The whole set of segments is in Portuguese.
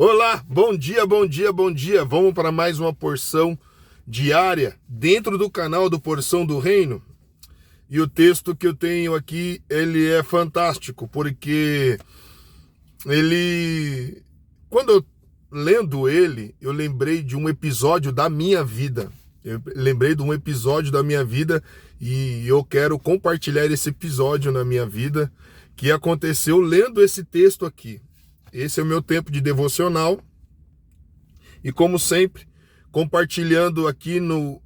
Olá, bom dia, bom dia, bom dia. Vamos para mais uma porção diária dentro do canal do Porção do Reino. E o texto que eu tenho aqui, ele é fantástico, porque quando eu lendo ele, eu lembrei de um episódio da minha vida. E eu quero compartilhar esse episódio na minha vida que aconteceu lendo esse texto aqui. Esse é o meu tempo de devocional e, como sempre, compartilhando aqui no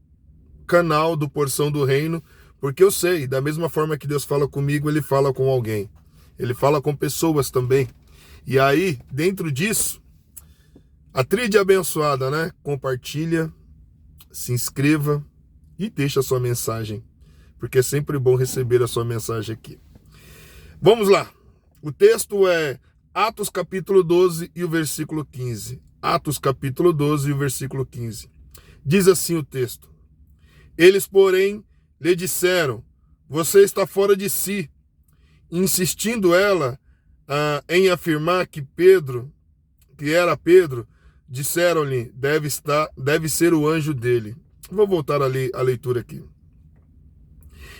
canal do Porção do Reino, porque eu sei, da mesma forma que Deus fala comigo, Ele fala com alguém. Ele fala com pessoas também. E aí, dentro disso, a tríade abençoada, né? Compartilha, se inscreva e deixa a sua mensagem, porque é sempre bom receber a sua mensagem aqui. Vamos lá. O texto é Atos capítulo 12 e o versículo 15. Atos capítulo 12 e o versículo 15. Diz assim o texto: Eles, porém, lhe disseram: Você está fora de si. Insistindo ela em afirmar que era Pedro, disseram-lhe: deve ser o anjo dele. Vou voltar ali a leitura aqui.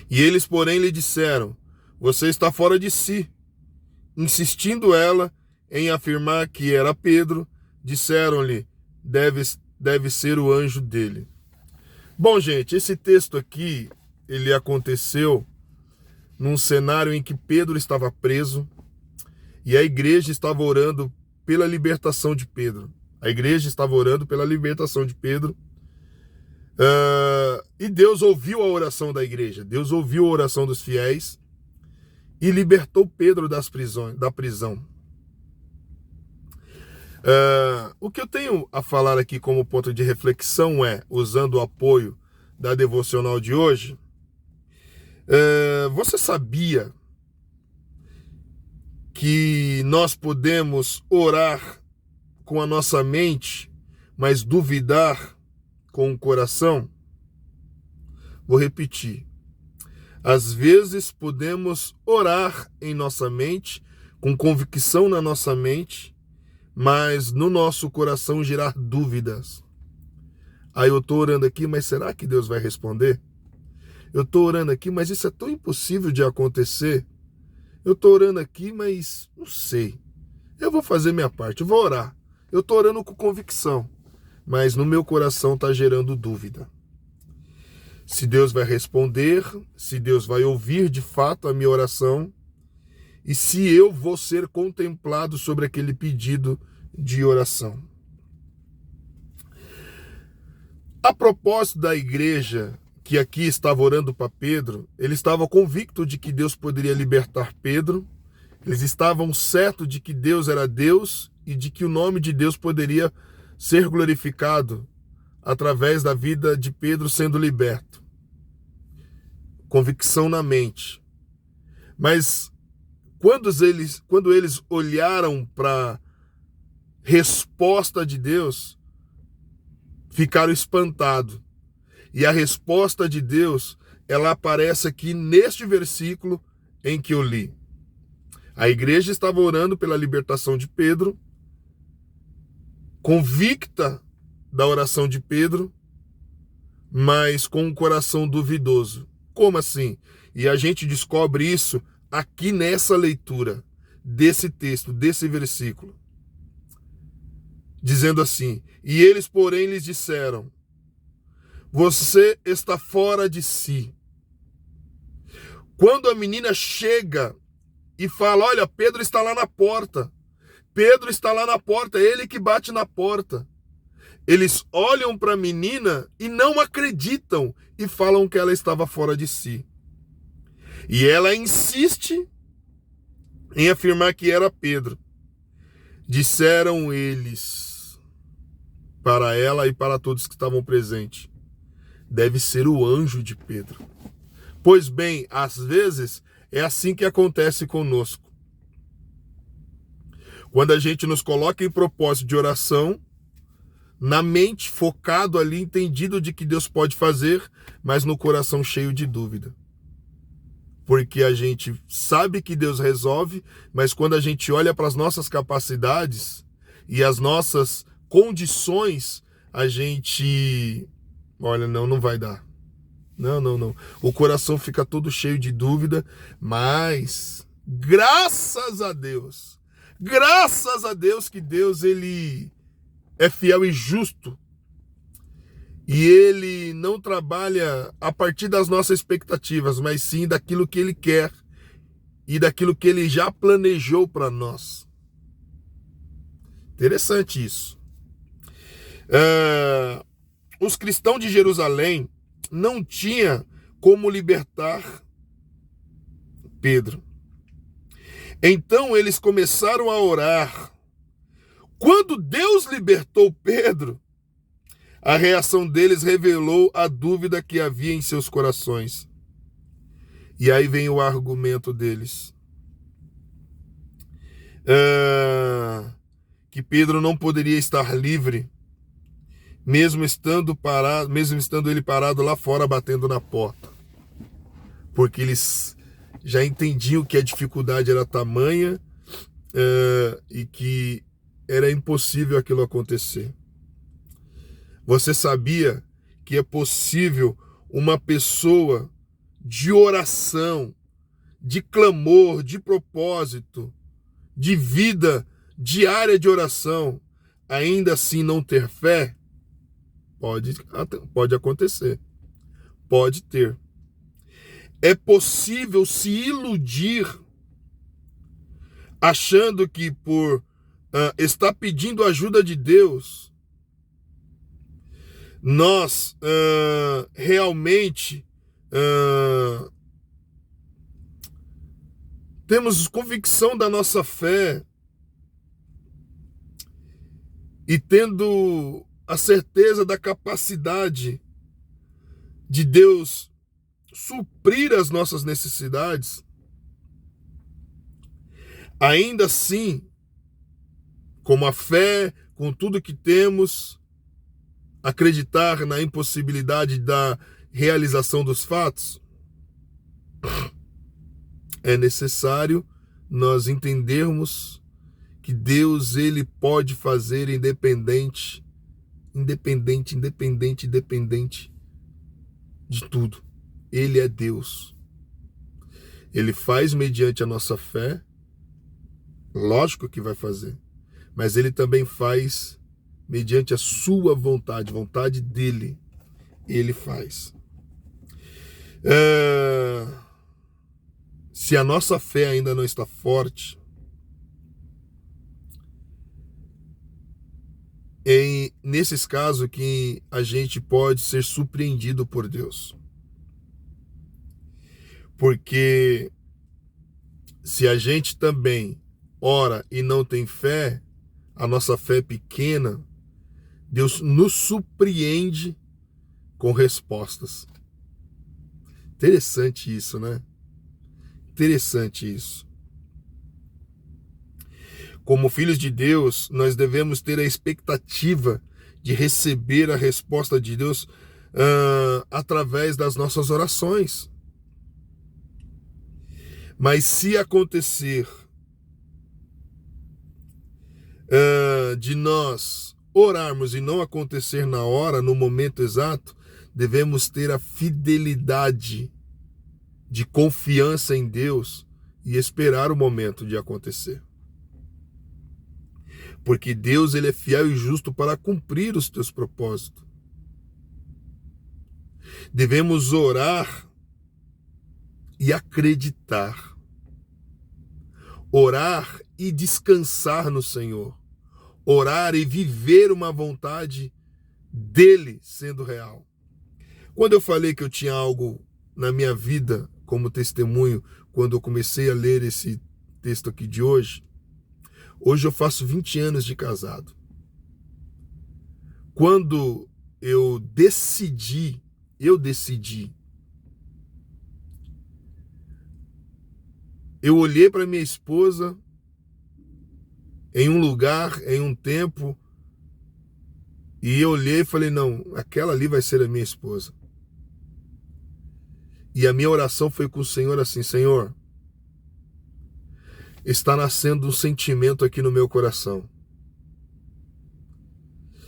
E eles, porém, lhe disseram: Você está fora de si. Insistindo ela em afirmar que era Pedro, disseram-lhe: deve ser o anjo dele. Bom, gente, esse texto aqui, ele aconteceu num cenário em que Pedro estava preso e a igreja estava orando pela libertação de Pedro. E Deus ouviu a oração da igreja, Deus ouviu a oração dos fiéis e libertou Pedro da prisão. O que eu tenho a falar aqui como ponto de reflexão é, usando o apoio da devocional de hoje, você sabia que nós podemos orar com a nossa mente, mas duvidar com o coração? Vou repetir. Às vezes podemos orar em nossa mente, com convicção na nossa mente, mas no nosso coração gerar dúvidas. Aí eu estou orando aqui, mas será que Deus vai responder? Eu estou orando aqui, mas isso é tão impossível de acontecer. Eu estou orando aqui, mas não sei. Eu vou fazer minha parte, eu vou orar. Eu estou orando com convicção, mas no meu coração está gerando dúvida. Se Deus vai responder, se Deus vai ouvir de fato a minha oração e se eu vou ser contemplado sobre aquele pedido de oração. A propósito da igreja que aqui estava orando para Pedro, ele estava convicto de que Deus poderia libertar Pedro, eles estavam certos de que Deus era Deus e de que o nome de Deus poderia ser glorificado através da vida de Pedro sendo liberto. Convicção na mente. Mas quando eles olharam para a resposta de Deus, ficaram espantados. E a resposta de Deus, ela aparece aqui neste versículo em que eu li. A igreja estava orando pela libertação de Pedro, convicta da oração de Pedro, mas com um coração duvidoso. Como assim? E a gente descobre isso aqui nessa leitura desse texto, desse versículo. Dizendo assim: E eles, porém, lhes disseram: Você está fora de si. Quando a menina chega e fala: Olha, Pedro está lá na porta. Pedro está lá na porta, é ele que bate na porta. Eles olham para a menina e não acreditam e falam que ela estava fora de si. E ela insiste em afirmar que era Pedro. Disseram eles para ela e para todos que estavam presentes: Deve ser o anjo de Pedro. Pois bem, às vezes é assim que acontece conosco. Quando a gente nos coloca em propósito de oração, na mente, focado ali, entendido de que Deus pode fazer, mas no coração cheio de dúvida. Porque a gente sabe que Deus resolve, mas quando a gente olha para as nossas capacidades e as nossas condições, a gente, olha, não vai dar. Não. O coração fica todo cheio de dúvida, mas graças a Deus que Deus, ele é fiel e justo, e ele não trabalha a partir das nossas expectativas, mas sim daquilo que ele quer e daquilo que ele já planejou para nós. Interessante isso. Os cristãos de Jerusalém não tinham como libertar Pedro. Então eles começaram a orar. Quando Deus libertou Pedro, a reação deles revelou a dúvida que havia em seus corações. E aí vem o argumento deles. Que Pedro não poderia estar livre, mesmo estando ele parado lá fora batendo na porta. Porque eles já entendiam que a dificuldade era tamanha e que era impossível aquilo acontecer. Você sabia que é possível uma pessoa de oração, de clamor, de propósito, de vida diária de oração, ainda assim não ter fé? Pode acontecer. Pode ter. É possível se iludir achando que por estar pedindo ajuda de Deus, nós realmente temos convicção da nossa fé e tendo a certeza da capacidade de Deus suprir as nossas necessidades, ainda assim, com a fé, com tudo que temos, acreditar na impossibilidade da realização dos fatos? É necessário nós entendermos que Deus, ele pode fazer independente de tudo. Ele é Deus. Ele faz mediante a nossa fé, lógico que vai fazer, mas ele também faz mediante a sua vontade dele. Ele faz. Se a nossa fé ainda não está forte, nesses casos que a gente pode ser surpreendido por Deus. Porque se a gente também ora e não tem fé, a nossa fé é pequena, Deus nos surpreende com respostas. Interessante isso, né? Interessante isso. Como filhos de Deus, nós devemos ter a expectativa de receber a resposta de Deus através das nossas orações. Mas se acontecer de nós orarmos e não acontecer na hora, no momento exato, devemos ter a fidelidade de confiança em Deus e esperar o momento de acontecer. Porque Deus, ele é fiel e justo para cumprir os teus propósitos. Devemos orar e acreditar. Orar e descansar no Senhor. Orar e viver uma vontade dele sendo real. Quando eu falei que eu tinha algo na minha vida como testemunho, quando eu comecei a ler esse texto aqui de hoje eu faço 20 anos de casado. Quando eu decidi, eu olhei para minha esposa em um lugar, em um tempo, e eu olhei e falei, não, aquela ali vai ser a minha esposa. E a minha oração foi com o Senhor assim, Senhor, está nascendo um sentimento aqui no meu coração.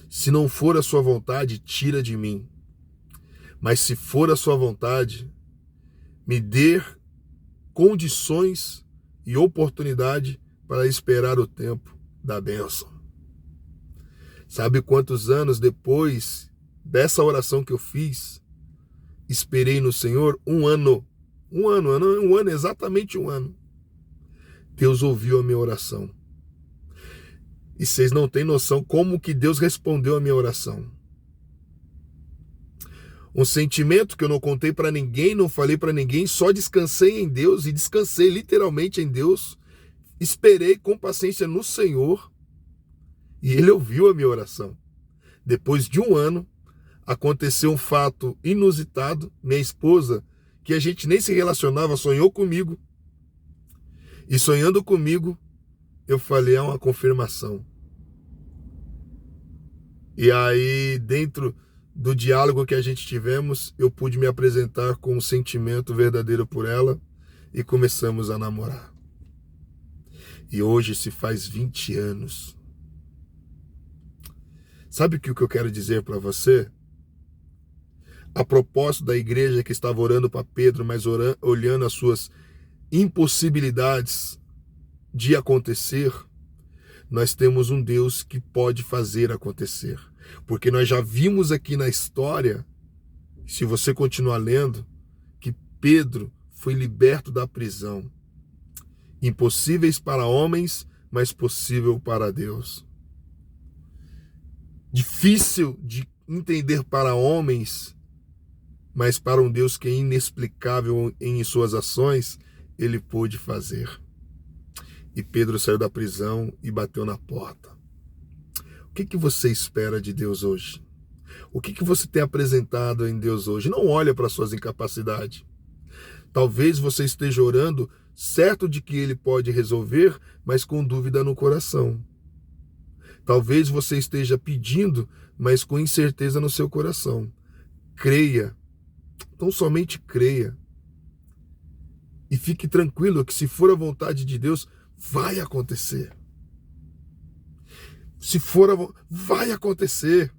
Se não for a sua vontade, tira de mim. Mas se for a sua vontade, me dê condições e oportunidade para esperar o tempo da bênção. Sabe quantos anos depois dessa oração que eu fiz, esperei no Senhor? Um ano, exatamente um ano. Deus ouviu a minha oração. E vocês não têm noção como que Deus respondeu a minha oração. Um sentimento que eu não contei para ninguém, não falei para ninguém, só descansei em Deus e descansei literalmente em Deus. Esperei com paciência no Senhor e Ele ouviu a minha oração. Depois de um ano, aconteceu um fato inusitado. Minha esposa, que a gente nem se relacionava, sonhou comigo. E sonhando comigo, eu falei, é uma confirmação. E aí, dentro do diálogo que a gente tivemos, eu pude me apresentar com um sentimento verdadeiro por ela e começamos a namorar. E hoje se faz 20 anos. Sabe o que eu quero dizer para você? A propósito da igreja que estava orando para Pedro, mas olhando as suas impossibilidades de acontecer, nós temos um Deus que pode fazer acontecer. Porque nós já vimos aqui na história, se você continuar lendo, que Pedro foi liberto da prisão. Impossíveis para homens, mas possível para Deus. Difícil de entender para homens, mas para um Deus que é inexplicável em suas ações, Ele pôde fazer. E Pedro saiu da prisão e bateu na porta. O que você espera de Deus hoje? O que você tem apresentado em Deus hoje? Não olha para suas incapacidades. Talvez você esteja orando certo de que Ele pode resolver, mas com dúvida no coração. Talvez você esteja pedindo, mas com incerteza no seu coração. Creia. Então somente creia. E fique tranquilo que se for a vontade de Deus, vai acontecer. Se for, vai acontecer.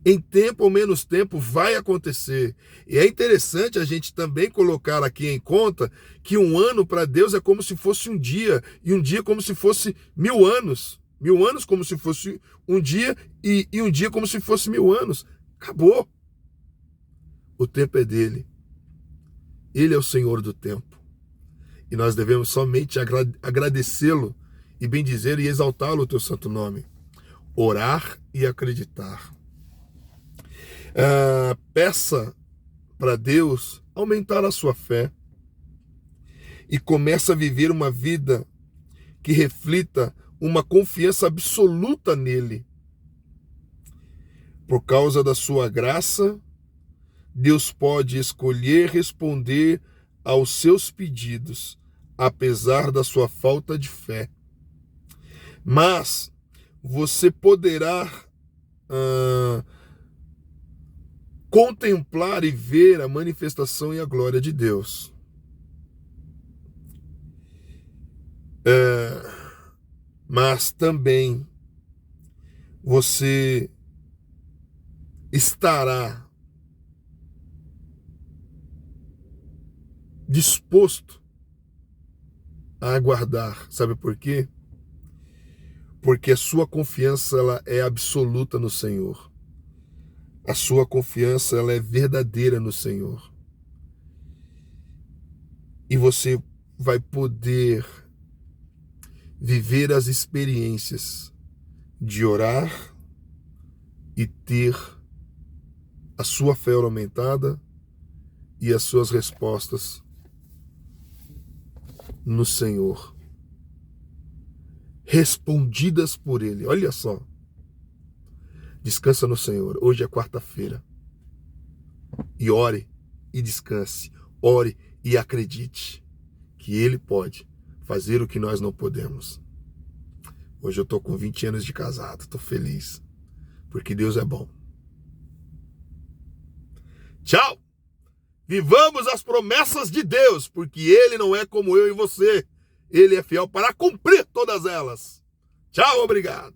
Em tempo ou menos tempo, vai acontecer. E é interessante a gente também colocar aqui em conta que um ano para Deus é como se fosse um dia, e um dia como se fosse 1000 anos. 1000 anos como se fosse um dia, e um dia como se fosse 1000 anos. Acabou. O tempo é dele. Ele é o Senhor do tempo. E nós devemos somente agradecê-lo e bendizer e exaltá-lo, o teu santo nome. Orar e acreditar. Peça para Deus aumentar a sua fé e comece a viver uma vida que reflita uma confiança absoluta nele. Por causa da sua graça, Deus pode escolher responder aos seus pedidos, apesar da sua falta de fé. Mas você poderá contemplar e ver a manifestação e a glória de Deus. Mas também você estará disposto a aguardar. Sabe por quê? Porque a sua confiança ela é absoluta no Senhor. A sua confiança ela é verdadeira no Senhor. E você vai poder viver as experiências de orar e ter a sua fé aumentada e as suas respostas no Senhor, respondidas por Ele. Olha só, descansa no Senhor. Hoje é quarta-feira e ore e descanse, ore e acredite que Ele pode fazer o que nós não podemos. Hoje eu estou com 20 anos de casado, estou feliz, porque Deus é bom. Tchau! Vivamos as promessas de Deus, porque Ele não é como eu e você. Ele é fiel para cumprir todas elas. Tchau, obrigado.